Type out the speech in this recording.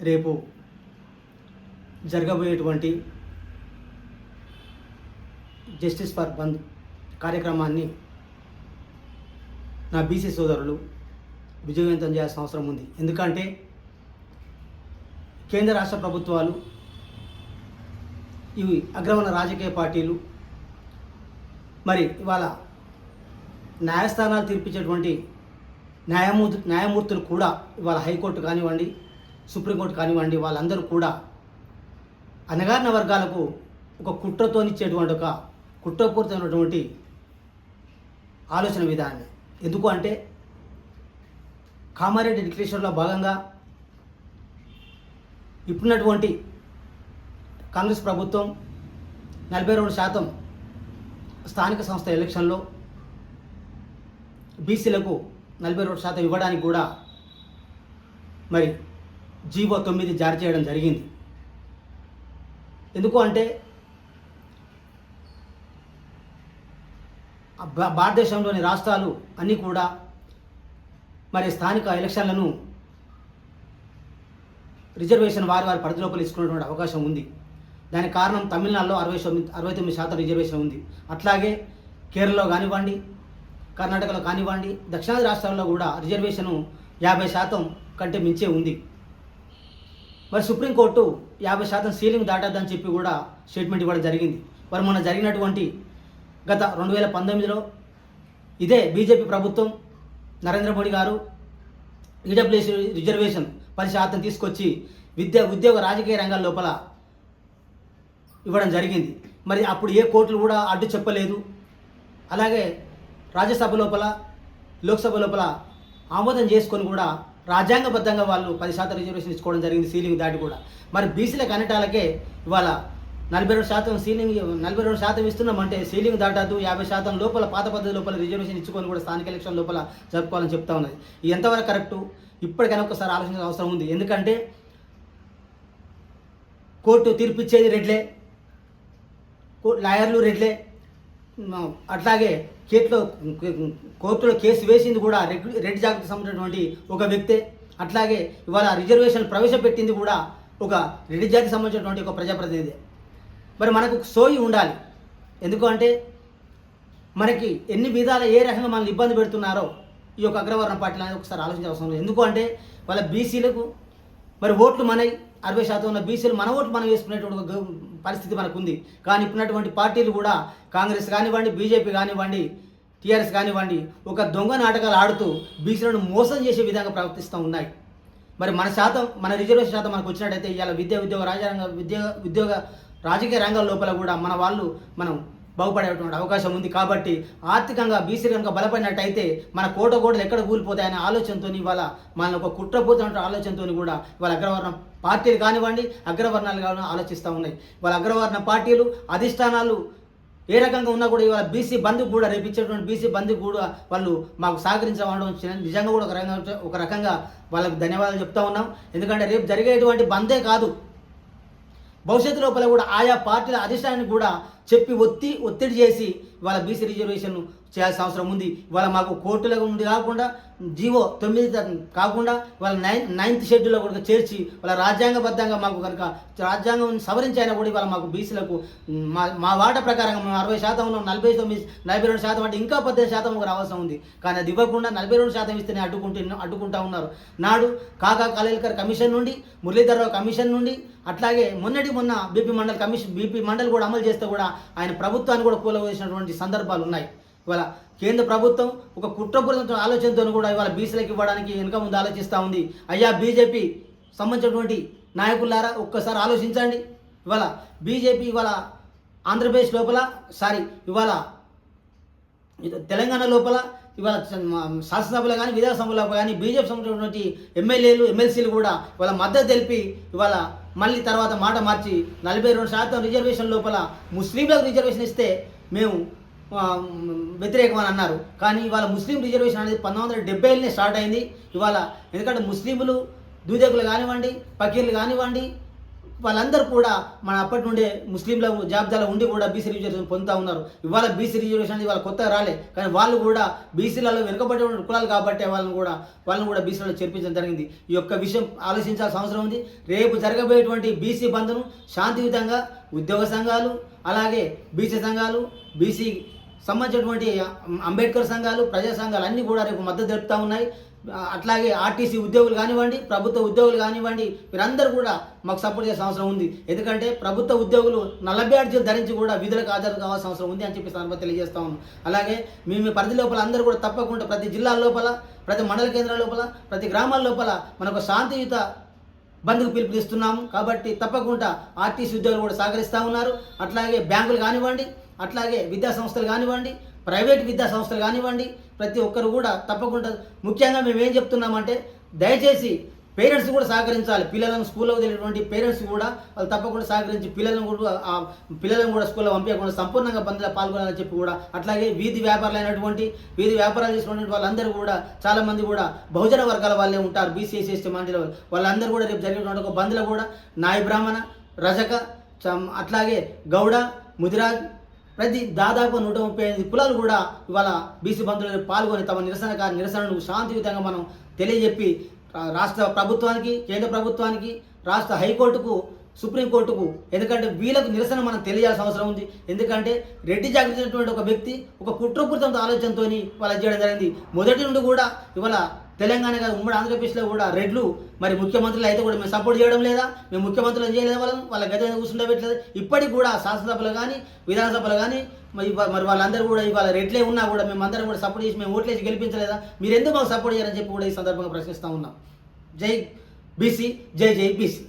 రేపు జరగబోయేటువంటి justice for బంద్ కార్యక్రమాన్ని నా బీసీ సోదరులు విజయవంతం చేయాల్సిన అవసరం ఉంది. ఎందుకంటే కేంద్ర రాష్ట్ర ప్రభుత్వాలు, ఇవి అగ్రవర్ణ రాజకీయ పార్టీలు మరి ఇవాళ న్యాయస్థానాలు తీర్పించేటువంటి న్యాయమూర్తులు కూడా ఇవాళ హైకోర్టు కానివ్వండి, సుప్రీంకోర్టు కానివ్వండి, వాళ్ళందరూ కూడా అణగారిన వర్గాలకు ఒక కుట్రతోనిచ్చేటువంటి ఒక కుట్రపూరితమైనటువంటి ఆలోచన విధానాన్ని. ఎందుకు అంటే కామారెడ్డి డిక్లరేషన్లో భాగంగా ఇప్పుడున్నటువంటి కాంగ్రెస్ ప్రభుత్వం 42% స్థానిక సంస్థ ఎలక్షన్లో బీసీలకు 42% ఇవ్వడానికి కూడా మరి జీవో 9 జారీ చేయడం జరిగింది. ఎందుకు అంటే భారతదేశంలోని రాష్ట్రాలు అన్నీ కూడా మరి స్థానిక ఎలక్షన్లను రిజర్వేషన్ వారి పరిధి లోపల ఇచ్చుకునేటువంటి అవకాశం ఉంది. దానికి కారణం తమిళనాడులో 69% రిజర్వేషన్ ఉంది. అట్లాగే కేరళలో కానివ్వండి, కర్ణాటకలో కానివ్వండి, దక్షిణాది రాష్ట్రాల్లో కూడా రిజర్వేషను 50% కంటే మించే ఉంది. మరి సుప్రీంకోర్టు 50% సీలింగ్ దాటద్దని చెప్పి కూడా స్టేట్మెంట్ ఇవ్వడం జరిగింది. మరి మొన్న జరిగినటువంటి గత 2019లో ఇదే బీజేపీ ప్రభుత్వం, నరేంద్ర మోడీ గారు ఈడబ్ల్యూఎస్ రిజర్వేషన్ 10% తీసుకొచ్చి ఉద్యోగ రాజకీయ రంగాల లోపల ఇవ్వడం జరిగింది. మరి అప్పుడు ఏ కోర్టులు కూడా అడ్డు చెప్పలేదు. అలాగే రాజ్యసభ లోపల, లోక్సభ లోపల ఆమోదం చేసుకొని కూడా రాజ్యాంగబద్ధంగా వాళ్ళు 10% రిజర్వేషన్ ఇచ్చుకోవడం జరిగింది, సీలింగ్ దాటి కూడా. మరి బీసీలకు అనేటాలకే ఇవాళ 42% సీలింగ్ 42% ఇస్తున్నామంటే సీలింగ్ దాటద్దు, 50% లోపల పాత పద్ధతి లోపల రిజర్వేషన్ ఇచ్చుకొని కూడా స్థానిక ఎలక్షన్ లోపల జరుపుకోవాలని చెప్తా ఉన్నది. ఇది ఎంతవరకు కరెక్టు? ఇప్పటికైనా ఒకసారి ఆలోచించాల్సిన అవసరం ఉంది. ఎందుకంటే కోర్టు తీర్పిచ్చేది రెడ్లే, లాయర్లు రెడ్లే, అట్లాగే కోర్టులో కేసు వేసింది కూడా రెడ్ జాగ్రత్తకు సంబంధించినటువంటి ఒక వ్యక్తే. అట్లాగే ఇవాళ రిజర్వేషన్ ప్రవేశపెట్టింది కూడా ఒక రెడ్డి జాతికి సంబంధించినటువంటి ఒక ప్రజాప్రతినిధి. మరి మనకు సోయి ఉండాలి. ఎందుకు అంటే మనకి ఎన్ని విధాల ఏ రకంగా మనల్ని ఇబ్బంది పెడుతున్నారో ఈ యొక్క అగ్రవర్ణ పార్టీలు అనేది ఒకసారి ఆలోచించాల్సిన అవసరం. ఎందుకు అంటే వాళ్ళ బీసీలకు మరి ఓట్లు మనవి 60% ఉన్న బీసీలు మన ఓట్లు మనం వేసుకునేటువంటి పరిస్థితి మనకు ఉంది. కానీ ఇప్పుడున్నటువంటి పార్టీలు కూడా కాంగ్రెస్ కానివ్వండి, బీజేపీ కానివ్వండి, టీఆర్ఎస్ కానివ్వండి, ఒక దొంగ నాటకాలు ఆడుతూ బీసీలను మోసం చేసే విధంగా ప్రవర్తిస్తూ ఉన్నాయి. మరి మన రిజర్వేషన్ శాతం మనకు వచ్చినట్టయితే ఇవాళ ఉద్యోగ రాజకీయ రంగాల లోపల కూడా మనం బాగుపడేటువంటి అవకాశం ఉంది. కాబట్టి ఆర్థికంగా బీసీలు కనుక బలపడినట్టయితే మన కోటలు ఎక్కడ కూలిపోతాయనే ఆలోచనతో ఇవాళ మన ఒక కుట్రపోతున్న ఆలోచనతో కూడా ఇవాళ అగ్రవర్ణ పార్టీలు కానివ్వండి, అగ్రవర్ణాలు కానివ్వండి ఆలోచిస్తూ ఉన్నాయి. వాళ్ళ అగ్రవర్ణ పార్టీలు అధిష్టానాలు ఏ రకంగా ఉన్నా కూడా ఇవాళ బీసీ బంధుకు కూడా రేపు ఇచ్చేటువంటి బీసీ బంధుకు కూడా వాళ్ళు మాకు సహకరించడం నిజంగా కూడా ఒక రకంగా వాళ్ళకు ధన్యవాదాలు చెప్తా ఉన్నాం. ఎందుకంటే రేపు జరిగేటువంటి బందే కాదు, భవిష్యత్తు లోపల కూడా ఆయా పార్టీల అధిష్టానానికి కూడా చెప్పి ఒత్తిడి చేసి ఇవాళ బీసీ రిజర్వేషన్ చేయాల్సిన అవసరం ఉంది. ఇవాళ మాకు కోర్టుల నుండి కాకుండా జీవో 9 కాకుండా వాళ్ళ 9th షెడ్యూల్లో కూడా చేర్చి వాళ్ళ రాజ్యాంగబద్ధంగా మాకు కనుక రాజ్యాంగం సవరించైనా కూడా ఇవాళ మాకు బీసీలకు మా వాటా ప్రకారంగా మేము 60% ఉన్నాం, 42% అంటే ఇంకా 18% రావాల్సి ఉంది. కానీ అది ఇవ్వకుండా 42% ఇస్తేనే అడ్డుకుంటా ఉన్నారు. నాడు కాకా కాలేల్కర్ కమిషన్ నుండి, మురళీధరరావు కమిషన్ నుండి, అట్లాగే మొన్న బీపీ మండలి కూడా అమలు చేస్తే కూడా ఆయన ప్రభుత్వాన్ని కూడా కూలవేసినటువంటి సందర్భాలు ఉన్నాయి. ఇవాళ కేంద్ర ప్రభుత్వం ఒక కుట్రపూరిత ఆలోచనతో కూడా ఇవాళ బీసీలకు ఇవ్వడానికి వెనుక ముందు ఆలోచిస్తూ ఉంది. అయ్యా బీజేపీ సంబంధించినటువంటి నాయకులారా ఒక్కసారి ఆలోచించండి. ఇవాళ బీజేపీ ఇవాళ ఆంధ్రప్రదేశ్ లోపల ఇవాళ తెలంగాణ లోపల ఇవాళ శాసనసభలో కానీ విధానసభలో కానీ బీజేపీ సంబంధించినటువంటి ఎమ్మెల్యేలు ఎమ్మెల్సీలు కూడా ఇవాళ మద్దతు తెలిపి ఇవాళ మళ్ళీ తర్వాత మాట మార్చి 42% రిజర్వేషన్ లోపల ముస్లింలకు రిజర్వేషన్ ఇస్తే మేము వ్యతిరేకమని అన్నారు. కానీ ఇవాళ ముస్లిం రిజర్వేషన్ అనేది 1970 స్టార్ట్ అయింది. ఇవాళ ఎందుకంటే ముస్లింలు దూదేకులు కానివ్వండి, పకీర్లు కానివ్వండి, వాళ్ళందరూ కూడా మన అప్పటి నుండే ముస్లింల జాబితాలో ఉండి కూడా బీసీ రిజర్వేషన్ పొందుతూ ఉన్నారు. ఇవాళ బీసీ రిజర్వేషన్ ఇవాళ కొత్తగా రాలే, కానీ వాళ్ళు కూడా బీసీలలో వెనుకబడి కులాలు కాబట్టి వాళ్ళని కూడా బీసీలలో చేర్పించడం జరిగింది. ఈ యొక్క విషయం ఆలోచించాల్సిన అవసరం ఉంది. రేపు జరగబోయేటువంటి బీసీ బంద్ను శాంతియుతంగా ఉద్యోగ సంఘాలు, అలాగే బీసీ సంఘాలు, బీసీ సంబంధించినటువంటి అంబేద్కర్ సంఘాలు, ప్రజా సంఘాలు అన్నీ కూడా రేపు మద్దతు తెలుపుతూ ఉన్నాయి. అట్లాగే ఆర్టీసీ ఉద్యోగులు కానివ్వండి, ప్రభుత్వ ఉద్యోగులు కానివ్వండి, వీరందరూ కూడా మాకు సపోర్ట్ చేసే అవసరం ఉంది. ఎందుకంటే ప్రభుత్వ ఉద్యోగులు నల్ల బ్యాడ్జీలు ధరించి కూడా విధులకు హాజరు కావాల్సిన అవసరం ఉంది అని చెప్పి సందర్భంగా తెలియజేస్తా ఉన్నాం. అలాగే మీ పరిధి లోపల అందరూ కూడా తప్పకుండా ప్రతి జిల్లాల లోపల, ప్రతి మండల కేంద్రాల లోపల, ప్రతి గ్రామాల లోపల మనకు శాంతియుత బంద్కు పిలుపునిస్తున్నాము. కాబట్టి తప్పకుండా ఆర్టీసీ ఉద్యోగులు కూడా సహకరిస్తూ ఉన్నారు. అట్లాగే బ్యాంకులు కానివ్వండి, అట్లాగే విద్యా సంస్థలు కానివ్వండి, ప్రైవేట్ విద్యా సంస్థలు కానివ్వండి, ప్రతి ఒక్కరు కూడా తప్పకుండా, ముఖ్యంగా మేము ఏం చెప్తున్నామంటే దయచేసి పేరెంట్స్ కూడా సహకరించాలి. పిల్లలను స్కూల్లో వదిలేటువంటి పేరెంట్స్ కూడా వాళ్ళు తప్పకుండా సహకరించి పిల్లలను కూడా స్కూల్లో పంపించకుండా సంపూర్ణంగా బంద్లో పాల్గొనాలని చెప్పి కూడా, అట్లాగే వీధి వ్యాపారాలు చేసుకునే వాళ్ళందరూ కూడా చాలామంది కూడా బహుజన వర్గాల వాళ్ళే ఉంటారు, బీసీ ఎస్టీ మండలి వాళ్ళందరూ కూడా రేపు జరిగినటువంటి ఒక బంద్లో కూడా నాయ బ్రాహ్మణ, రజక, అట్లాగే గౌడ, ముదిరాజ్, ప్రతి దాదాపు 135 కులాలు కూడా ఇవాళ బీసీ బంద్లో పాల్గొని తమ నిరసనను శాంతియుతంగా మనం తెలియజెప్పి రాష్ట్ర ప్రభుత్వానికి, కేంద్ర ప్రభుత్వానికి, రాష్ట్ర హైకోర్టుకు, సుప్రీంకోర్టుకు, ఎందుకంటే వీళ్ళకు నిరసన మనం తెలియాల్సిన అవసరం ఉంది. ఎందుకంటే రెడ్డి జాగ్రత్తటువంటి ఒక వ్యక్తి ఒక కుట్రపూరిత ఆలోచనతో వాళ్ళ చేయడం జరిగింది. మొదటి నుండి కూడా ఇవాళ తెలంగాణ కాదు, ఉమ్మడి ఆంధ్రప్రదేశ్లో కూడా రెడ్లు మరి ముఖ్యమంత్రులు అయితే కూడా మేము సపోర్ట్ చేయడం లేదా, మేము ముఖ్యమంత్రులు చేయలేదు, వాళ్ళ గత కూర్చుండబెట్టలేదు. ఇప్పటికి కూడా శాసనసభలు కానీ విధానసభలు కానీ మరి వాళ్ళందరూ కూడా ఇవాళ రెడ్లే ఉన్నా కూడా మేము అందరం కూడా సపోర్ట్ చేసి మేము ఓట్లేసి గెలిపించలేదా, మీరు ఎందుకు మాకు సపోర్ట్ చేయాలని చెప్పి కూడా ఈ సందర్భంగా ప్రశ్నిస్తూ ఉన్నాం. జై బీసీ, జై జై బీసీ.